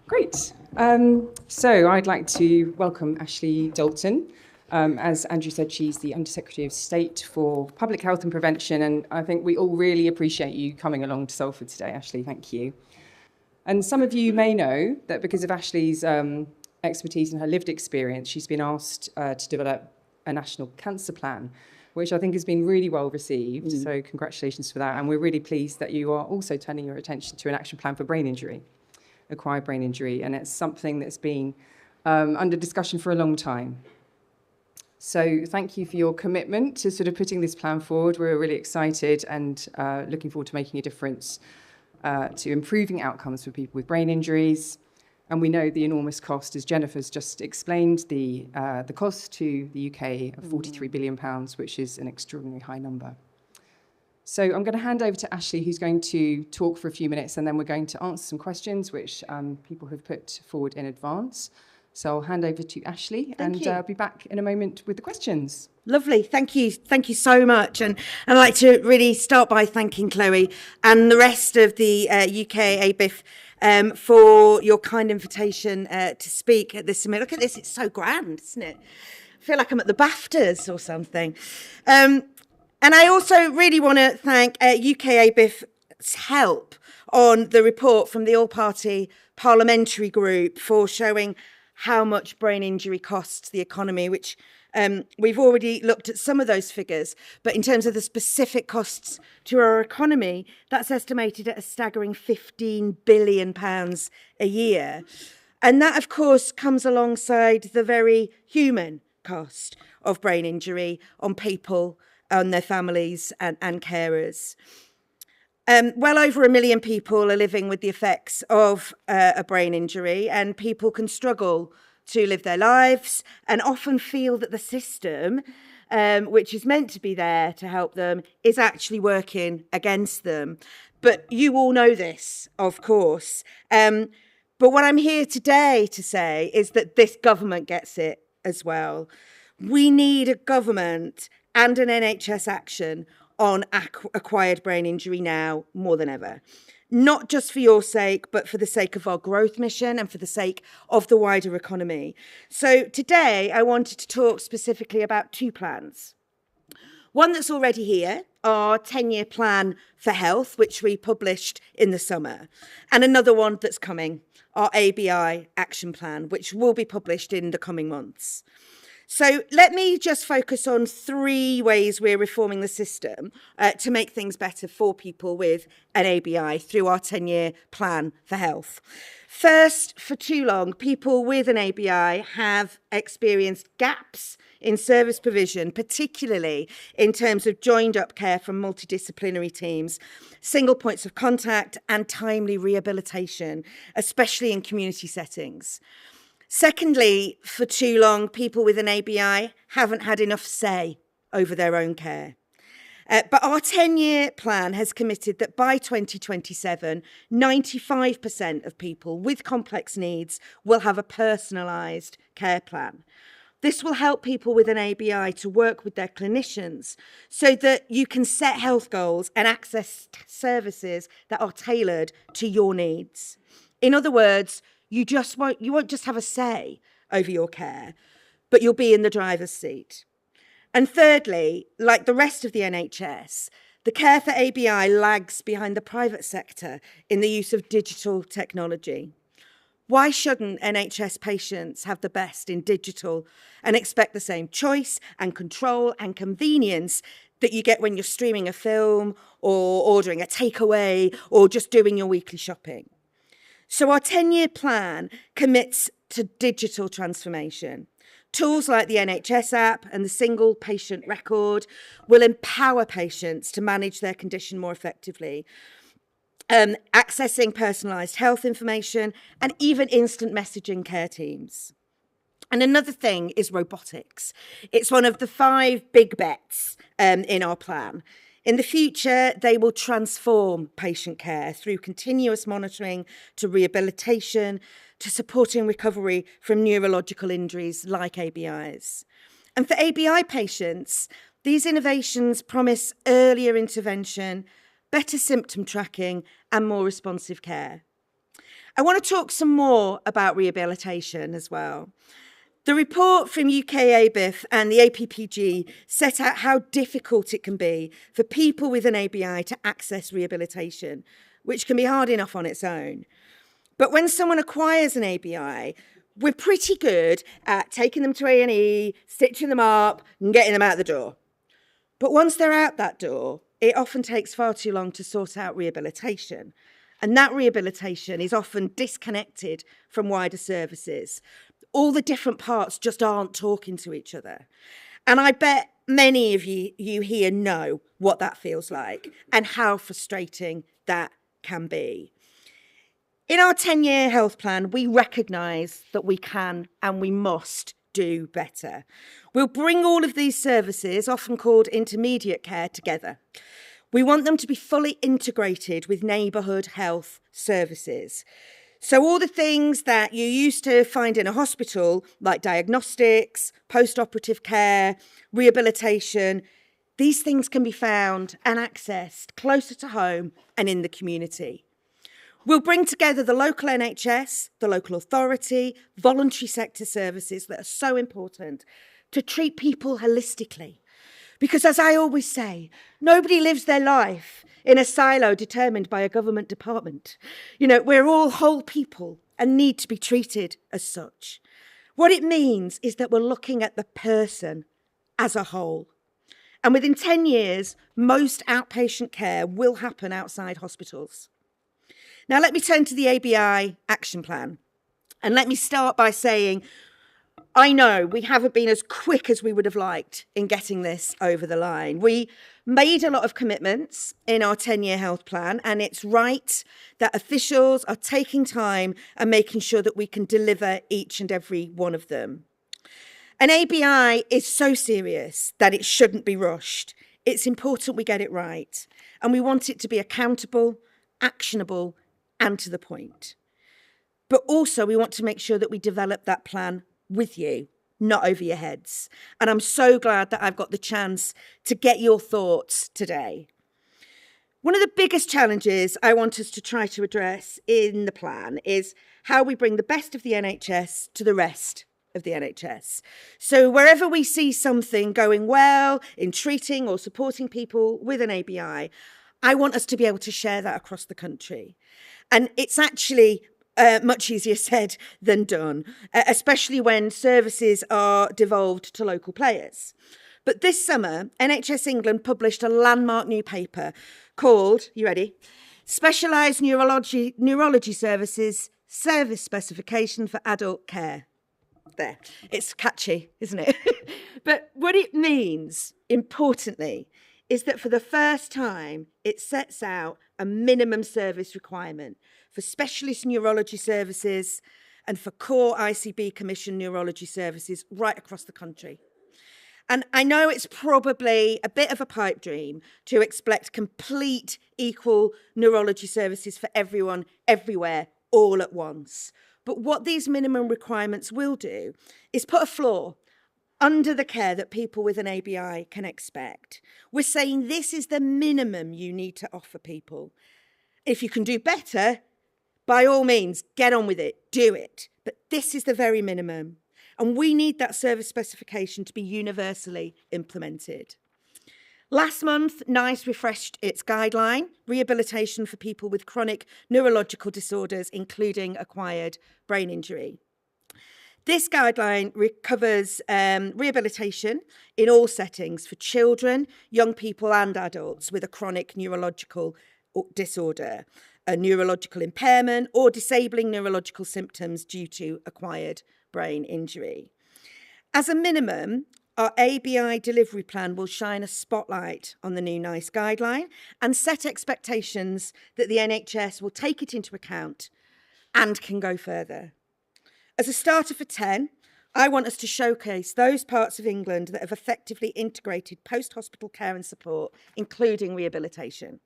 Great. So I'd like to welcome Ashley Dalton. As Andrew said, she's the Undersecretary of State for Public Health and Prevention, and I think we all really appreciate you coming along to Salford today, Ashley. Thank you. And some of you may know that because of Ashley's expertise and her lived experience, she's been asked to develop a national cancer plan, which I think has been really well received. So congratulations for that. And we're really pleased that you are also turning your attention to an action plan for brain injury, acquired brain injury. And it's something that's been under discussion for a long time. So thank you for your commitment to sort of putting this plan forward. We're really excited and looking forward to making a difference to improving outcomes for people with brain injuries. And we know the enormous cost, as Jennifer's just explained, the cost to the UK of £43 billion, which is an extraordinarily high number. So I'm going to hand over to Ashley, who's going to talk for a few minutes, and then we're going to answer some questions which people have put forward in advance. So I'll hand over to Ashley and I'll be back in a moment with the questions. Lovely. Thank you. Thank you so much. And I'd like to really start by thanking Chloe and the rest of the UKABIF for your kind invitation to speak at this summit. Look at this. It's so grand, isn't it? I feel like I'm at the BAFTAs or something. And I also really want to thank UKABIF's help on the report from the All-Party Parliamentary Group for showing how much brain injury costs the economy, which we've already looked at some of those figures. But in terms of the specific costs to our economy, that's estimated at a staggering £15 billion a year. And that, of course, comes alongside the very human cost of brain injury on people, on their families and carers. Well over 1 million people are living with the effects of a brain injury, and people can struggle to live their lives and often feel that the system, which is meant to be there to help them, is actually working against them. But you all know this, of course. But what I'm here today to say is that this government gets it as well. We need a government and an NHS action on acquired brain injury now more than ever. Not just for your sake, but for the sake of our growth mission and for the sake of the wider economy. So today I wanted to talk specifically about two plans. One that's already here, our 10-year plan for health, which we published in the summer, and another one that's coming, our ABI action plan, which will be published in the coming months. So let me just focus on 3 ways we're reforming the system to make things better for people with an ABI through our 10-year plan for health. First, for too long, people with an ABI have experienced gaps in service provision, particularly in terms of joined-up care from multidisciplinary teams, single points of contact and timely rehabilitation, especially in community settings. Secondly, for too long, people with an ABI haven't had enough say over their own care. But our 10-year plan has committed that by 2027, 95% of people with complex needs will have a personalised care plan. This will help people with an ABI to work with their clinicians so that you can set health goals and access services that are tailored to your needs. In other words, you won't just have a say over your care, but you'll be in the driver's seat. And thirdly, like the rest of the NHS, the care for ABI lags behind the private sector in the use of digital technology. Why shouldn't NHS patients have the best in digital and expect the same choice and control and convenience that you get when you're streaming a film or ordering a takeaway or just doing your weekly shopping? So our 10-year plan commits to digital transformation. Tools like the NHS app and the single patient record will empower patients to manage their condition more effectively, accessing personalised health information and even instant messaging care teams. And another thing is robotics. It's one of the 5 big bets in our plan. In the future, they will transform patient care through continuous monitoring to rehabilitation to supporting recovery from neurological injuries like ABIs. And for ABI patients, these innovations promise earlier intervention, better symptom tracking, and more responsive care. I want to talk some more about rehabilitation as well. The report from UKABIF and the APPG set out how difficult it can be for people with an ABI to access rehabilitation, which can be hard enough on its own. But when someone acquires an ABI, we're pretty good at taking them to A&E, stitching them up, and getting them out the door. But once they're out that door, it often takes far too long to sort out rehabilitation. And that rehabilitation is often disconnected from wider services. All the different parts just aren't talking to each other. And I bet many of you here know what that feels like and how frustrating that can be. In our 10-year health plan, we recognise that we can and we must do better. We'll bring all of these services, often called intermediate care, together. We want them to be fully integrated with neighbourhood health services. So all the things that you used to find in a hospital, like diagnostics, post-operative care, rehabilitation, these things can be found and accessed closer to home and in the community. We'll bring together the local NHS, the local authority, voluntary sector services that are so important to treat people holistically. Because as I always say, nobody lives their life in a silo determined by a government department. You know, we're all whole people and need to be treated as such. What it means is that we're looking at the person as a whole. And within 10 years, most outpatient care will happen outside hospitals. Now, let me turn to the ABI action plan. And let me start by saying, I know we haven't been as quick as we would have liked in getting this over the line. We made a lot of commitments in our 10-year health plan, and it's right that officials are taking time and making sure that we can deliver each and every one of them. An ABI is so serious that it shouldn't be rushed. It's important we get it right, and we want it to be accountable, actionable, and to the point. But also we want to make sure that we develop that plan with you, not over your heads. And I'm so glad that I've got the chance to get your thoughts today. One of the biggest challenges I want us to try to address in the plan is how we bring the best of the NHS to the rest of the NHS. So wherever we see something going well in treating or supporting people with an ABI, I want us to be able to share that across the country. And it's actually much easier said than done, especially when services are devolved to local players. But this summer, NHS England published a landmark new paper called, you ready? Specialised Neurology Services Service Specification for Adult Care. There, it's catchy, isn't it? But what it means, importantly, is that for the first time, it sets out a minimum service requirement for specialist neurology services and for core ICB Commission neurology services right across the country. And I know it's probably a bit of a pipe dream to expect complete equal neurology services for everyone, everywhere, all at once. But what these minimum requirements will do is put a floor under the care that people with an ABI can expect. We're saying this is the minimum you need to offer people. If you can do better, by all means, get on with it, do it. But this is the very minimum. And we need that service specification to be universally implemented. Last month, NICE refreshed its guideline, rehabilitation for people with chronic neurological disorders, including acquired brain injury. This guideline covers rehabilitation in all settings for children, young people and adults with a chronic neurological disorder, a neurological impairment or disabling neurological symptoms due to acquired brain injury. As a minimum, our ABI delivery plan will shine a spotlight on the new NICE guideline and set expectations that the NHS will take it into account and can go further. As a starter for 10, I want us to showcase those parts of England that have effectively integrated post-hospital care and support, including rehabilitation.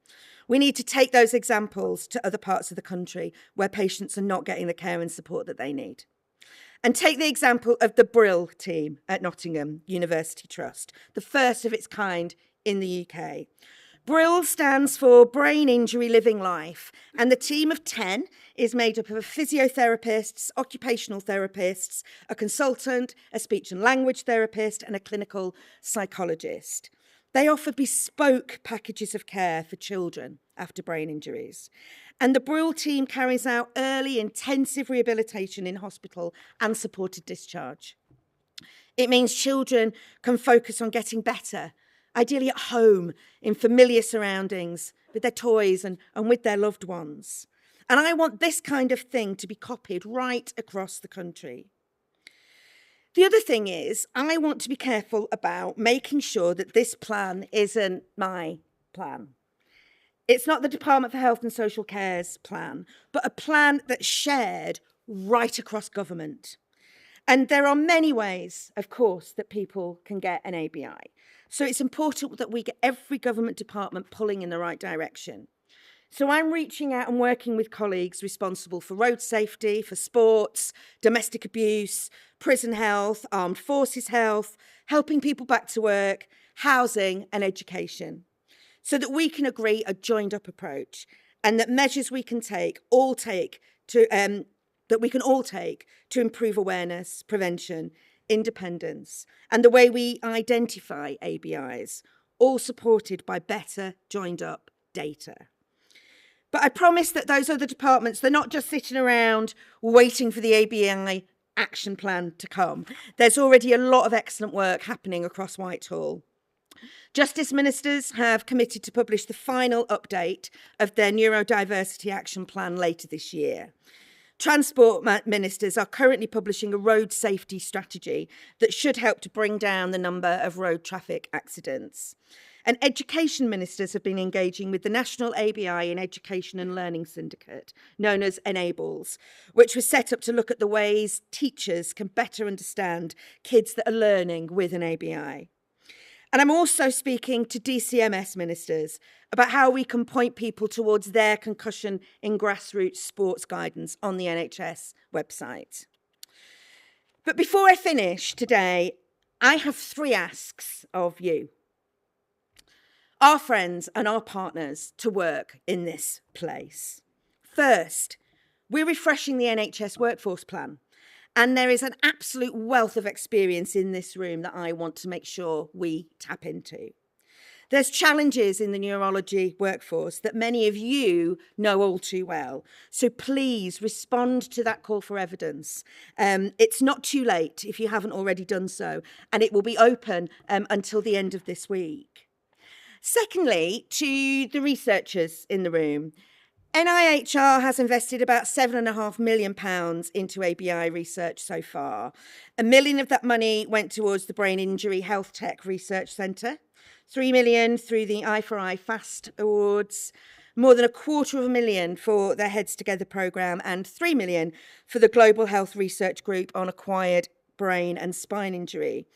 We need to take those examples to other parts of the country where patients are not getting the care and support that they need. And take the example of the BRILL team at Nottingham University Trust, the first of its kind in the UK. BRILL stands for Brain Injury Living Life, and the team of 10 is made up of physiotherapists, occupational therapists, a consultant, a speech and language therapist, and a clinical psychologist. They offer bespoke packages of care for children after brain injuries. And the BRILL team carries out early intensive rehabilitation in hospital and supported discharge. It means children can focus on getting better, ideally at home, in familiar surroundings, with their toys and with their loved ones. And I want this kind of thing to be copied right across the country. The other thing is, I want to be careful about making sure that this plan isn't my plan. It's not the Department for Health and Social Care's plan, but a plan that's shared right across government. And there are many ways, of course, that people can get an ABI. So it's important that we get every government department pulling in the right direction. So I'm reaching out and working with colleagues responsible for road safety, for sports, domestic abuse, prison health, armed forces health, helping people back to work, housing and education, so that we can agree a joined up approach and that measures we can all take to improve awareness, prevention, independence, and the way we identify ABIs, all supported by better joined up data. But I promise that those other departments, they're not just sitting around waiting for the ABI action plan to come. There's already a lot of excellent work happening across Whitehall. Justice ministers have committed to publish the final update of their neurodiversity action plan later this year. Transport ministers are currently publishing a road safety strategy that should help to bring down the number of road traffic accidents. And education ministers have been engaging with the National ABI in Education and Learning Syndicate, known as Enables, which was set up to look at the ways teachers can better understand kids that are learning with an ABI. And I'm also speaking to DCMS ministers about how we can point people towards their concussion in grassroots sports guidance on the NHS website. But before I finish today, I have 3 asks of you, our friends and our partners, to work in this place. First, we're refreshing the NHS workforce plan. And there is an absolute wealth of experience in this room that I want to make sure we tap into. There's challenges in the neurology workforce that many of you know all too well. So please respond to that call for evidence. It's not too late if you haven't already done so, and it will be open until the end of this week. Secondly, to the researchers in the room, NIHR has invested about £7.5 million into ABI research so far. £1 million of that money went towards the Brain Injury Health Tech Research Centre, £3 million through the Eye for Eye FAST Awards, more than £250,000 for their Heads Together programme, and £3 million for the Global Health Research Group on acquired brain and spine injury.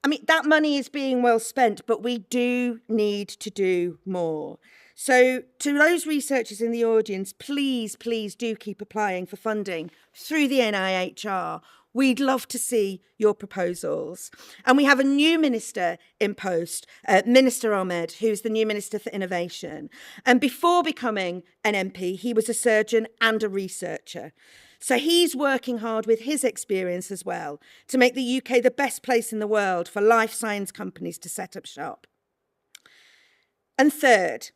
I mean, that money is being well spent, but we do need to do more. So to those researchers in the audience, please do keep applying for funding through the NIHR. We'd love to see your proposals. And we have a new minister in post, Minister Ahmed, who's the new Minister for Innovation. And before becoming an MP, he was a surgeon and a researcher. So he's working hard with his experience as well to make the UK the best place in the world for life science companies to set up shop. And third,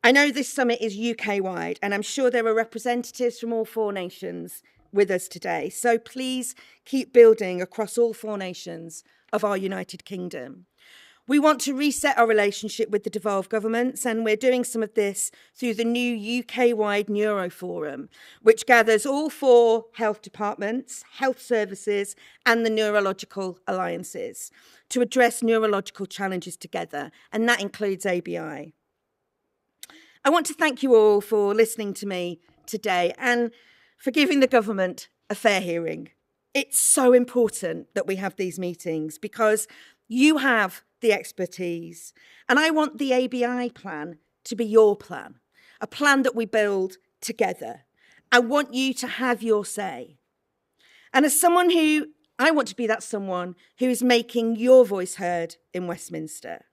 I know this summit is UK-wide, and I'm sure there are representatives from all 4 nations with us today. So please keep building across all 4 nations of our United Kingdom. We want to reset our relationship with the devolved governments, and we're doing some of this through the new UK-wide Neuro Forum, which gathers all 4 health departments, health services, and the neurological alliances to address neurological challenges together, and that includes ABI. I want to thank you all for listening to me today and for giving the government a fair hearing. It's so important that we have these meetings because you have the expertise. And I want the ABI plan to be your plan, a plan that we build together. I want you to have your say. And as someone I want to be that someone who is making your voice heard in Westminster.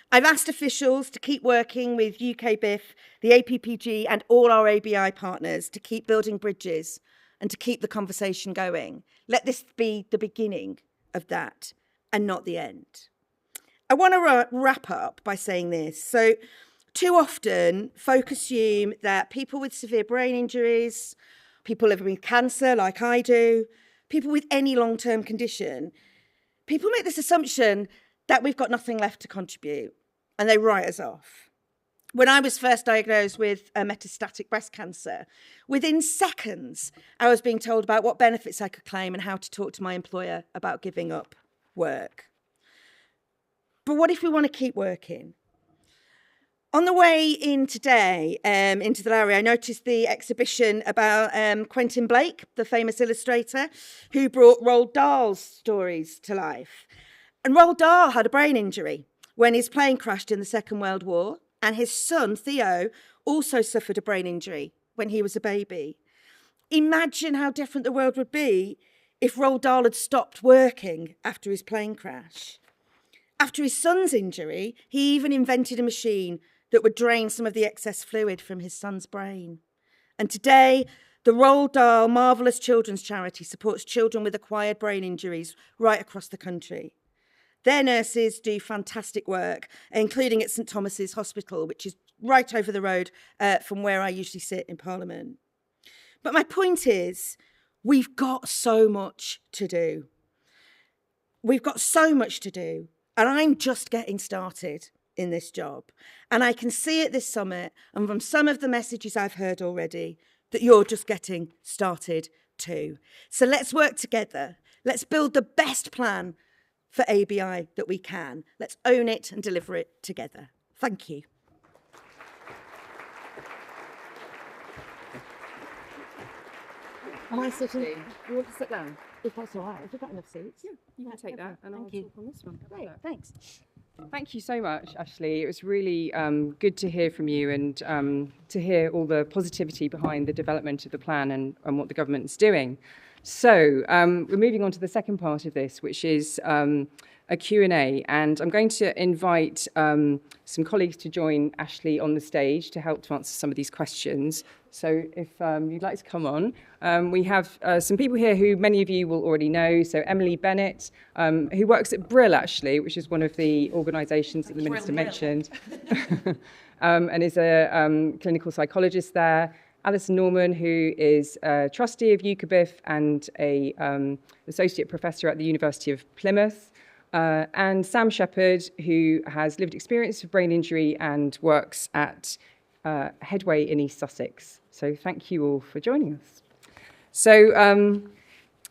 I've asked officials to keep working with UKABIF, the APPG and all our ABI partners to keep building bridges and to keep the conversation going. Let this be the beginning of that and not the end. I want to wrap up by saying this. So, too often, folk assume that people with severe brain injuries, people living with cancer like I do, people with any long-term condition, people make this assumption that we've got nothing left to contribute and they write us off. When I was first diagnosed with metastatic breast cancer, within seconds, I was being told about what benefits I could claim and how to talk to my employer about giving up work. But what if we want to keep working? On the way in today, into the Lowry, I noticed the exhibition about Quentin Blake, the famous illustrator, who brought Roald Dahl's stories to life. And Roald Dahl had a brain injury when his plane crashed in the Second World War, and his son, Theo, also suffered a brain injury when he was a baby. Imagine how different the world would be if Roald Dahl had stopped working after his plane crash. After his son's injury, he even invented a machine that would drain some of the excess fluid from his son's brain. And today, the Roald Dahl Marvellous Children's Charity supports children with acquired brain injuries right across the country. Their nurses do fantastic work, including at St Thomas's Hospital, which is right over the road from where I usually sit in Parliament. But my point is, we've got so much to do. We've got so much to do, and I'm just getting started in this job. And I can see at this summit, and from some of the messages I've heard already, that you're just getting started too. So let's work together. Let's build the best plan for ABI that we can. Let's own it and deliver it together. Thank you. Am I sitting? You want to sit down? If that's all right. Have you got enough seats? Yeah, you can take that, and I'll talk on this one. Great, thanks. Thank you so much, Ashley. It was really good to hear from you and to hear all the positivity behind the development of the plan and what the government is doing. So we're moving on to the second part of this, which is a Q&A, and I'm going to invite some colleagues to join Ashley on the stage to help to answer some of these questions. So if you'd like to come on, we have some people here who many of you will already know. So Emily Bennett, who works at BRILL, actually, which is one of the organisations that the Minister mentioned, and is a clinical psychologist there. Alison Norman, who is a trustee of UKABIF and an associate professor at the University of Plymouth. And Sam Shepherd, who has lived experience of brain injury and works at Headway in East Sussex. So thank you all for joining us. So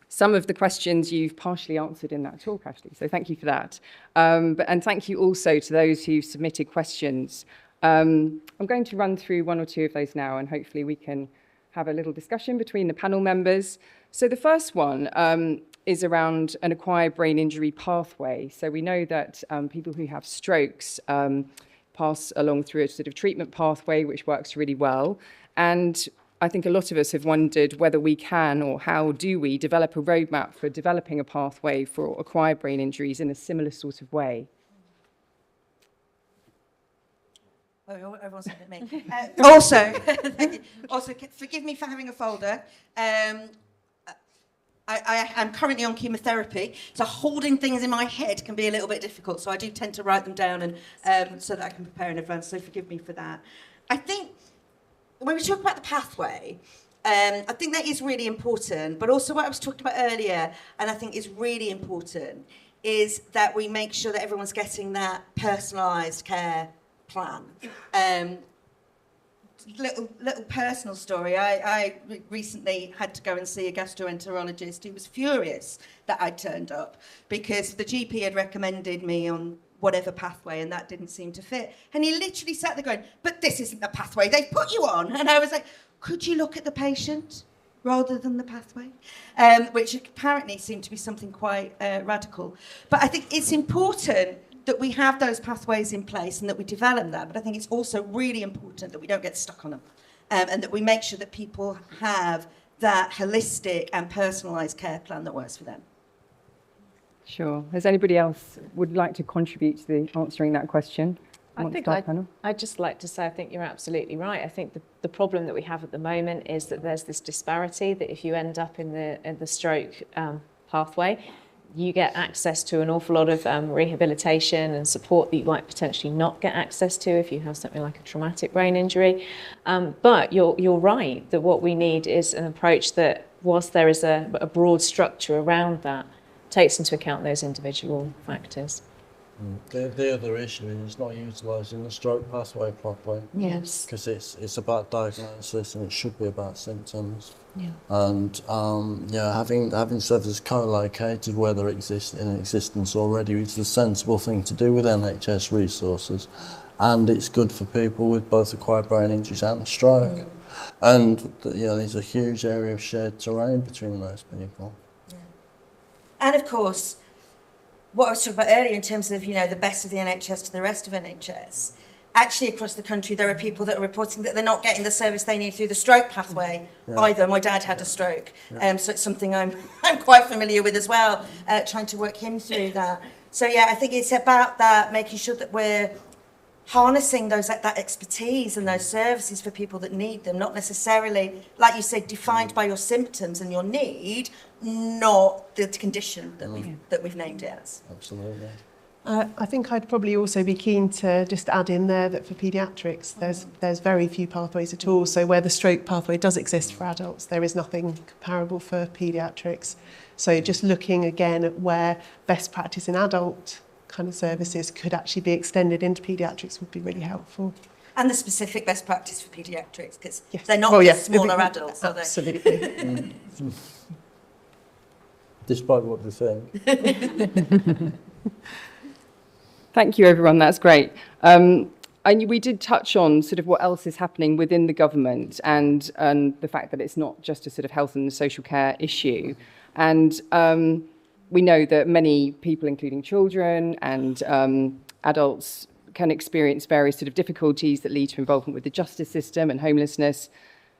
some of the questions you've partially answered in that talk, Ashley, so thank you for that. And thank you also to those who submitted questions. I'm going to run through one or two of those now, and hopefully we can have a little discussion between the panel members. So the first one is around an acquired brain injury pathway. So we know that people who have strokes pass along through a sort of treatment pathway, which works really well. And I think a lot of us have wondered whether we can, or how do we develop a roadmap for developing a pathway for acquired brain injuries in a similar sort of way. Oh, everyone's looking at me. Also, forgive me for having a folder. I'm currently on chemotherapy, so holding things in my head can be a little bit difficult, so I do tend to write them down and so that I can prepare in advance, so forgive me for that. I think when we talk about the pathway, I think that is really important, but also what I was talking about earlier, and I think is really important, is that we make sure that everyone's getting that personalised care plan. Little personal story. I recently had to go and see a gastroenterologist who was furious that I turned up because the GP had recommended me on whatever pathway and that didn't seem to fit. And he literally sat there going, "But this isn't the pathway they've put you on." And I was like, "Could you look at the patient rather than the pathway?" Which apparently seemed to be something quite radical. But I think it's important that we have those pathways in place and that we develop that. But I think it's also really important that we don't get stuck on them and that we make sure that people have that holistic and personalised care plan that works for them. Sure. Has anybody else would like to contribute to answering that question? I'd just like to say I think you're absolutely right. I think the problem that we have at the moment is that there's this disparity, that if you end up in the stroke pathway, you get access to an awful lot of rehabilitation and support that you might potentially not get access to if you have something like a traumatic brain injury. But you're right that what we need is an approach that, whilst there is a broad structure around that, takes into account those individual factors. The other issue is not utilising the stroke pathway properly. Yes. Because it's about diagnosis and it should be about symptoms. Yeah. And having services co-located where they're in existence already is the sensible thing to do with NHS resources, and it's good for people with both acquired brain injuries and a stroke. And there's a huge area of shared terrain between those people. Yeah. And of course, what I was talking about earlier in terms of, the best of the NHS to the rest of NHS, actually across the country there are people that are reporting that they're not getting the service they need through the stroke pathway either. My dad had a stroke, so it's something I'm quite familiar with as well, trying to work him through that. So I think it's about that, making sure that we're harnessing that expertise and those services for people that need them, not necessarily, like you said, defined by your symptoms and your need, not the condition that we've named it as. Absolutely. I think I'd probably also be keen to just add in there that for paediatrics, there's very few pathways at all. So where the stroke pathway does exist for adults, there is nothing comparable for paediatrics. So just looking again at where best practice in adult kind of services could actually be extended into paediatrics would be really helpful. And the specific best practice for paediatrics, because they're not smaller adults, are they? Absolutely. Despite what they think. Thank you, everyone. That's great. And we did touch on sort of what else is happening within the government and the fact that it's not just a sort of health and social care issue. And we know that many people, including children and adults, can experience various sort of difficulties that lead to involvement with the justice system and homelessness.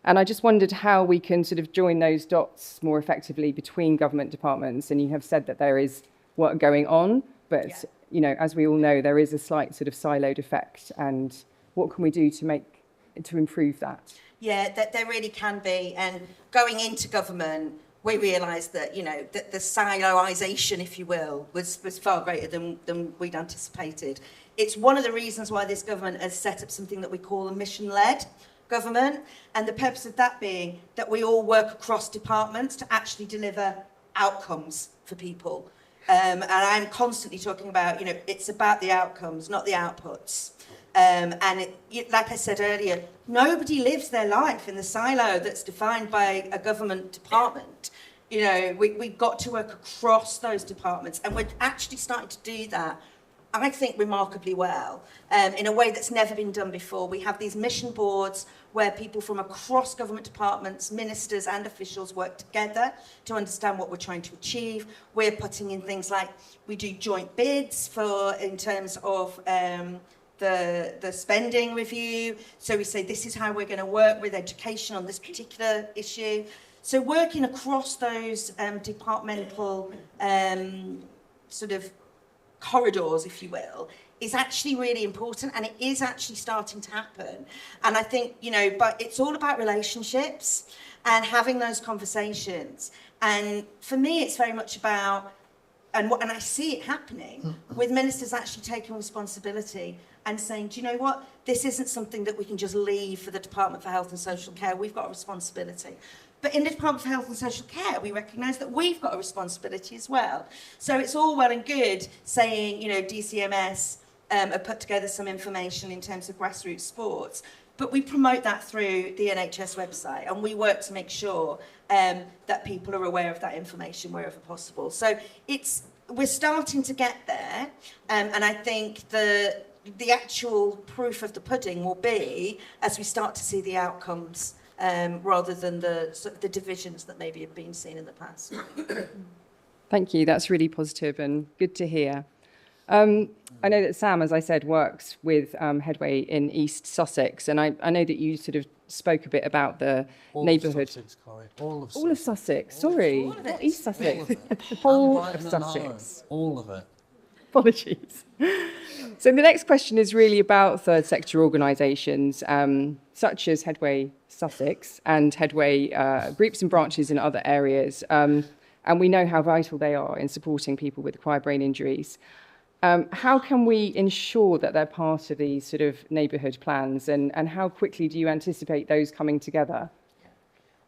And I just wondered how we can sort of join those dots more effectively between government departments. And you have said that there is work going on, but as we all know, there is a slight sort of siloed effect. And what can we do to improve that? Yeah, there really can be. And going into government, we realised that, that the siloisation, if you will, was far greater than we'd anticipated. It's one of the reasons why this government has set up something that we call a mission-led government, and the purpose of that being that we all work across departments to actually deliver outcomes for people. And I'm constantly talking about, it's about the outcomes, not the outputs. Like I said earlier, nobody lives their life in the silo that's defined by a government department. We've got to work across those departments, and we're actually starting to do that, I think, remarkably well, in a way that's never been done before. We have these mission boards where people from across government departments, ministers and officials work together to understand what we're trying to achieve. We're putting in things like we do joint bids in terms of the spending review. So we say this is how we're going to work with education on this particular issue. So working across those departmental sort of corridors, if you will, is actually really important, and it is actually starting to happen. And I think, but it's all about relationships and having those conversations. And for me, it's very much about, and I see it happening, with ministers actually taking responsibility and saying, do you know what, this isn't something that we can just leave for the Department for Health and Social Care. We've got a responsibility. But in the Department for Health and Social Care, we recognise that we've got a responsibility as well. So it's all well and good saying, DCMS have put together some information in terms of grassroots sports, but we promote that through the NHS website, and we work to make sure that people are aware of that information wherever possible. So we're starting to get there, and I think the actual proof of the pudding will be as we start to see the outcomes, rather than the divisions that maybe have been seen in the past. Thank you. That's really positive and good to hear. I know that Sam, as I said, works with Headway in East Sussex, and I know that you sort of spoke a bit about the neighbourhood. All of Sussex. Sorry, not East Sussex. The whole of Sussex. All of it. Apologies. So the next question is really about third sector organisations, such as Headway Sussex and Headway groups and branches in other areas. And we know how vital they are in supporting people with acquired brain injuries. How can we ensure that they're part of these sort of neighbourhood plans, and how quickly do you anticipate those coming together?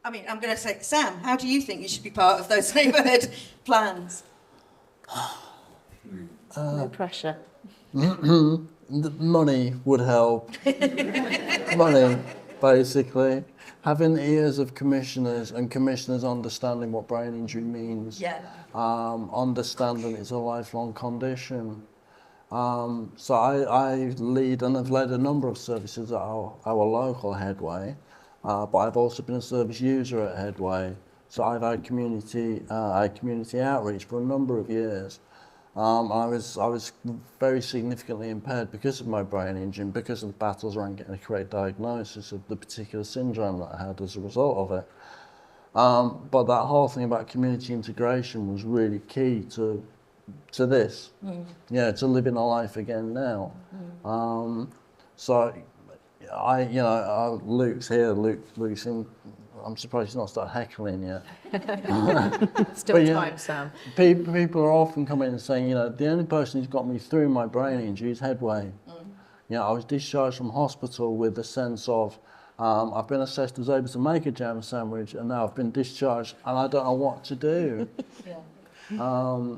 I mean, I'm going to say, Sam, how do you think you should be part of those neighbourhood plans? No pressure. Money would help. Money, basically. Having ears of commissioners and commissioners understanding what brain injury means. Yeah. Understanding it's a lifelong condition. So I lead and have led a number of services at our local Headway, but I've also been a service user at Headway. So I've had community outreach for a number of years. I was very significantly impaired because of my brain injury and because of the battles around getting a correct diagnosis of the particular syndrome that I had as a result of it. But that whole thing about community integration was really key to this. Yeah, to living a life again now. So Luke's here. Luke's in. I'm surprised he's not started heckling yet. Still time, Sam. People are often coming and saying, the only person who's got me through my brain injury is Headway. I was discharged from hospital with the sense of, I've been assessed as able to make a jam sandwich, and now I've been discharged, and I don't know what to do.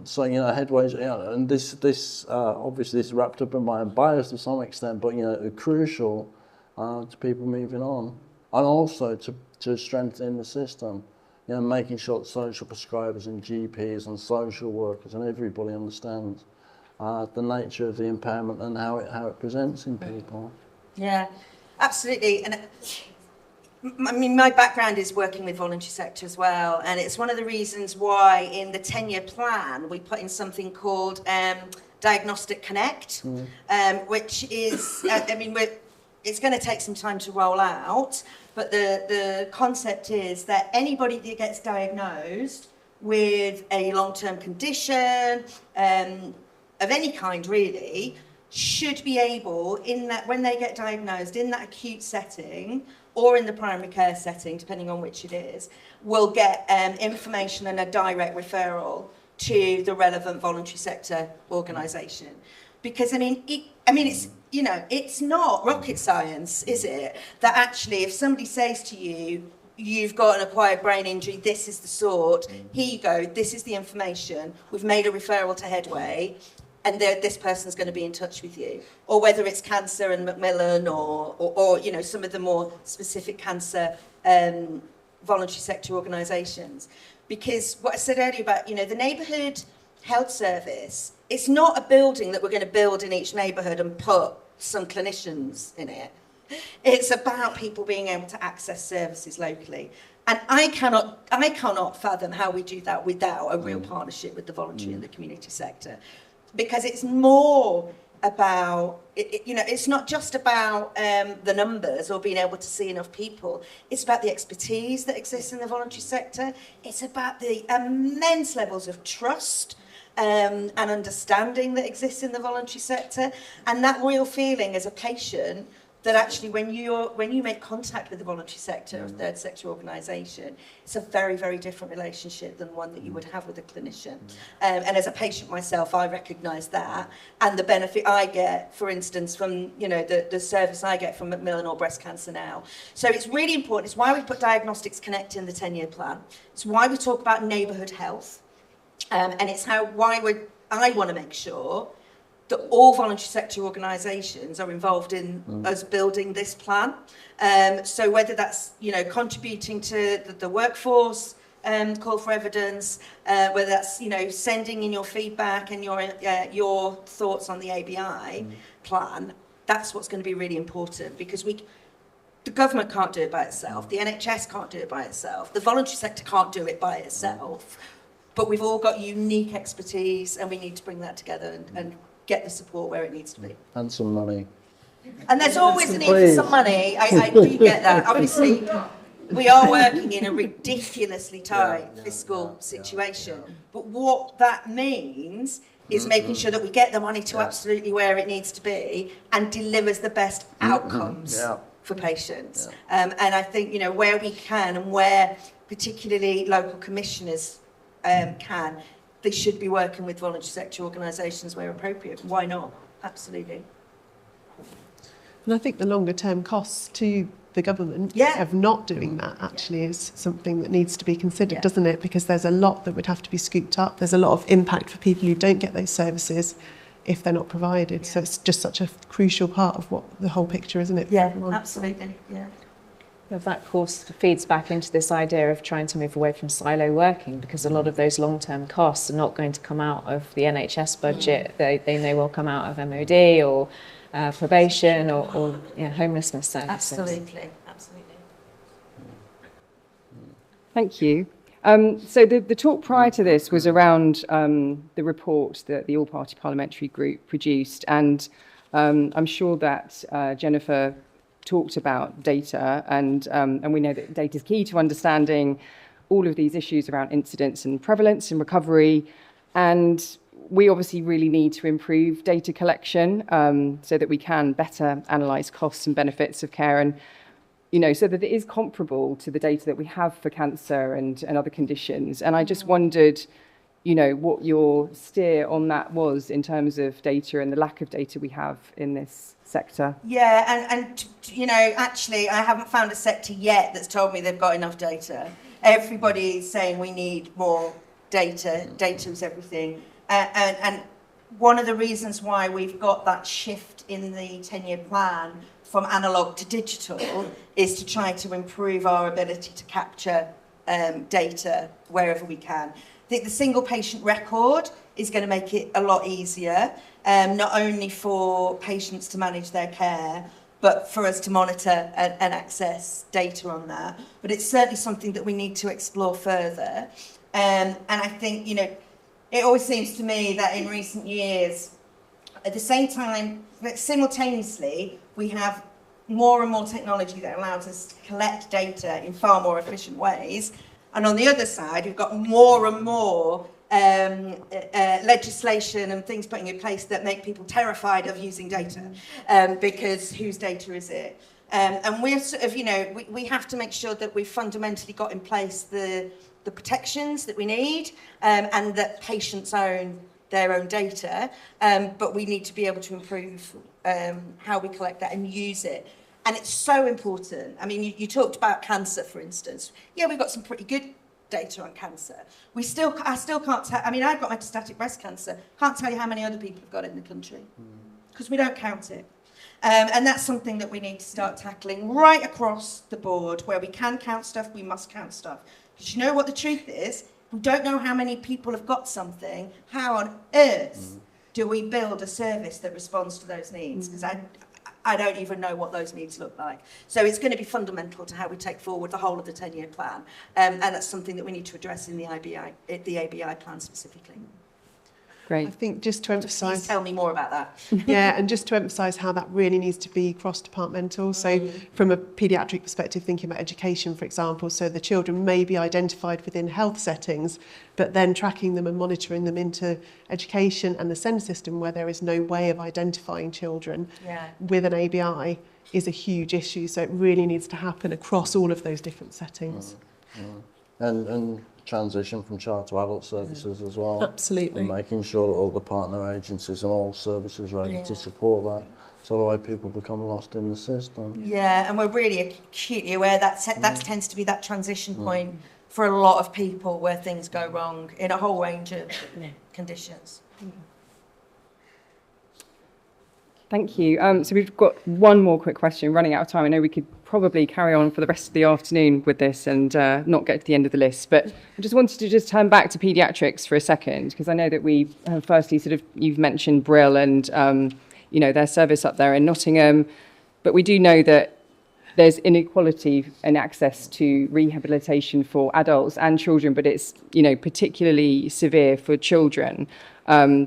So Headway's, and this obviously this is wrapped up in my bias to some extent, but crucial to people moving on, and also to strengthen the system, making sure that social prescribers and GPs and social workers and everybody understands the nature of the impairment and how it presents in people. Yeah, absolutely. And I mean, my background is working with voluntary sector as well, and it's one of the reasons why in the 10-year plan we put in something called Diagnostic Connect, which is, it's going to take some time to roll out, but the concept is that anybody that gets diagnosed with a long-term condition of any kind really should be able, in that when they get diagnosed in that acute setting or in the primary care setting, depending on which it is, will get information and a direct referral to the relevant voluntary sector organisation. Because it's not rocket science, is it? That actually, if somebody says to you, you've got an acquired brain injury, this is the sort, here you go, this is the information, we've made a referral to Headway, and this person's going to be in touch with you. Or whether it's cancer and Macmillan or some of the more specific cancer voluntary sector organisations. Because what I said earlier about, the neighbourhood health service, it's not a building that we're going to build in each neighbourhood and put some clinicians in it. It's about people being able to access services locally. And I cannot fathom how we do that without a real partnership with the voluntary and the community sector. Because it's more about, it's not just about the numbers or being able to see enough people. It's about the expertise that exists in the voluntary sector. It's about the immense levels of trust and understanding that exists in the voluntary sector, and that real feeling as a patient that actually when you make contact with the voluntary sector or third sector organisation, it's a very, very different relationship than one that you would have with a clinician. And as a patient myself, I recognise that, and the benefit I get, for instance, from the service I get from Macmillan or breast cancer now. So it's really important. It's why we put Diagnostics Connect in the 10-year plan. It's why we talk about neighbourhood health, and it's I want to make sure that all voluntary sector organisations are involved in us building this plan. So whether that's contributing to the workforce call for evidence, whether that's sending in your feedback and your thoughts on the ABI plan, that's what's going to be really important, because the government can't do it by itself, the NHS can't do it by itself, the voluntary sector can't do it by itself, but we've all got unique expertise and we need to bring that together and get the support where it needs to be. And some money. And there's always a need for some money. I do get that. Obviously, We are working in a ridiculously tight fiscal situation. But what that means is making sure that we get the money to absolutely where it needs to be and delivers the best outcomes for patients. And I think, you know, where we can and where particularly local commissioners can, they should be working with voluntary sector organisations where appropriate. Why not? Absolutely. And I think the longer term costs to the government of not doing that actually is something that needs to be considered, doesn't it? Because there's a lot that would have to be scooped up. There's a lot of impact for people who don't get those services if they're not provided. So it's just such a crucial part of what the whole picture, isn't it? Yeah, absolutely. Yeah. That, of course, feeds back into this idea of trying to move away from silo working, because a lot of those long-term costs are not going to come out of the NHS budget. They may well come out of MOD or probation or homelessness services. Absolutely, absolutely. Thank you. So the talk prior to this was around the report that the All-Party Parliamentary Group produced, and I'm sure that Jennifer talked about data, and we know that data is key to understanding all of these issues around incidence and prevalence and recovery, and we obviously really need to improve data collection so that we can better analyse costs and benefits of care, and you know, so that it is comparable to the data that we have for cancer and other conditions. And I just wondered, you know, what your steer on that was in terms of data and the lack of data we have in this sector. Yeah, and you know, actually, I haven't found a sector yet that's told me they've got enough data. Everybody is saying we need more data. Data is everything. And one of the reasons why we've got that shift in the 10-year plan from analogue to digital is to try to improve our ability to capture data wherever we can. I think the single patient record is going to make it a lot easier, not only for patients to manage their care, but for us to monitor and access data on that. But it's certainly something that we need to explore further. And I think, you know, it always seems to me that in recent years, at the same time, simultaneously, we have more and more technology that allows us to collect data in far more efficient ways. And on the other side, we've got more and more legislation and things putting in place that make people terrified of using data, because whose data is it? And we're sort of, you know, we have to make sure that we've fundamentally got in place the protections that we need, and that patients own their own data, but we need to be able to improve how we collect that and use it. And it's so important. I mean, you talked about cancer, for instance. Yeah, we've got some pretty good data on cancer. I still can't tell. I mean, I've got metastatic breast cancer. Can't tell you how many other people have got it in the country, because we don't count it. And that's something that we need to start tackling right across the board. Where we can count stuff, we must count stuff. Because you know what the truth is? We don't know how many people have got something. How on earth do we build a service that responds to those needs? Because I don't even know what those needs look like. So it's going to be fundamental to how we take forward the whole of the 10-year plan. And that's something that we need to address in the ABI plan specifically. Great. I think just to emphasise... Please tell me more about that. Yeah, and just to emphasise how that really needs to be cross-departmental. So from a paediatric perspective, thinking about education, for example, so the children may be identified within health settings, but then tracking them and monitoring them into education and the SEND system, where there is no way of identifying children with an ABI, is a huge issue. So it really needs to happen across all of those different settings. And transition from child to adult services as well. Absolutely. And making sure that all the partner agencies and all services are ready to support that, so the way people become lost in the system. Yeah, and we're really acutely aware that tends to be that transition point for a lot of people where things go wrong in a whole range of conditions. Thank you. So we've got one more quick question, running out of time. I know we could probably carry on for the rest of the afternoon with this and not get to the end of the list, but I just wanted to just turn back to paediatrics for a second, because I know that we firstly you've mentioned BRILL and you know, their service up there in Nottingham, but we do know that there's inequality in access to rehabilitation for adults and children, but it's, you know, particularly severe for children,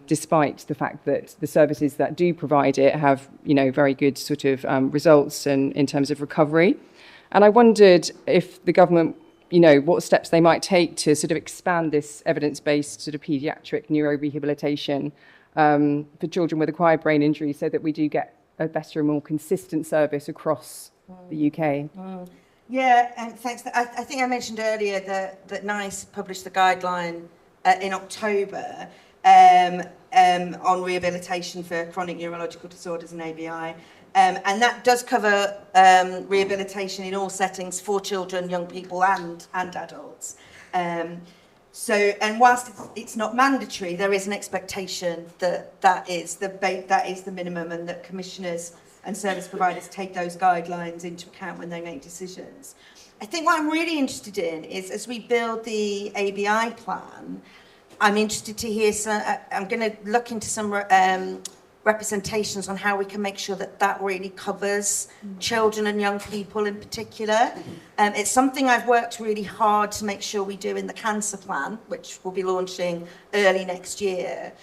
despite the fact that the services that do provide it have, you know, very good sort of results in terms of recovery. And I wondered if the government, what steps they might take to sort of expand this evidence-based sort of paediatric neurorehabilitation for children with acquired brain injury, so that we do get a better and more consistent service across the UK. Yeah, and thanks. I think I mentioned earlier that NICE published the guideline in October on rehabilitation for chronic neurological disorders and ABI. And that does cover rehabilitation in all settings for children, young people and adults. And whilst it's not mandatory, there is an expectation that is the minimum, and that commissioners and service providers take those guidelines into account when they make decisions. I think what I'm really interested in is, as we build the ABI plan, I'm interested to hear I'm going to look into some representations on how we can make sure that really covers children and young people in particular. It's something I've worked really hard to make sure we do in the cancer plan, which we'll be launching early next year,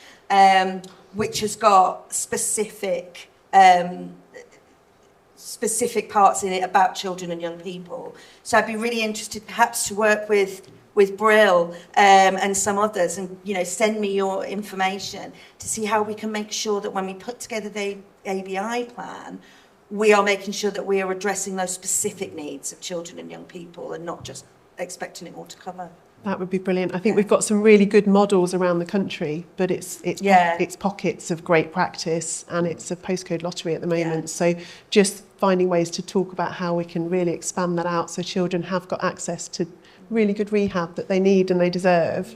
which has got specific parts in it about children and young people. So I'd be really interested perhaps to work with BRILL and some others, and send me your information to see how we can make sure that when we put together the ABI plan, we are making sure that we are addressing those specific needs of children and young people, and not just expecting it all to cover. That would be brilliant. I think we've got some really good models around the country, but it's pockets of great practice, and it's a postcode lottery at the moment. So just finding ways to talk about how we can really expand that out, so children have got access to really good rehab that they need and they deserve.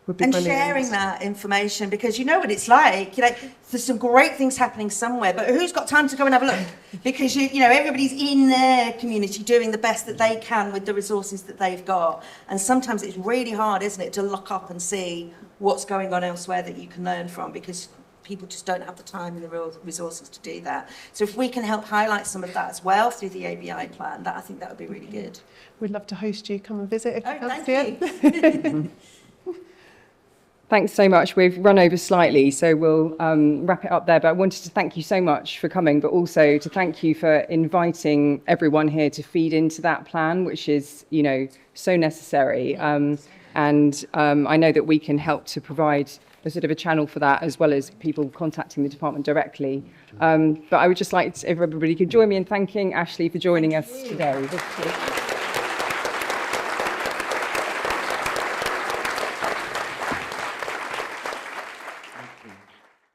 Would be brilliant. Sharing that information, because you know what it's like. There's some great things happening somewhere, but who's got time to go and have a look? Because everybody's in their community doing the best that they can with the resources that they've got, and sometimes it's really hard, isn't it, to look up and see what's going on elsewhere that you can learn from, because people just don't have the time and the real resources to do that. So if we can help highlight some of that as well through the ABI plan, I think that would be really good. We'd love to host you. Come and visit if you thank fancy you. Thanks so much. We've run over slightly, so we'll wrap it up there. But I wanted to thank you so much for coming, but also to thank you for inviting everyone here to feed into that plan, which is, so necessary. And I know that we can help to provide a sort of a channel for that, as well as people contacting the department directly. But I would just like if everybody could join me in thanking Ashley for joining us today.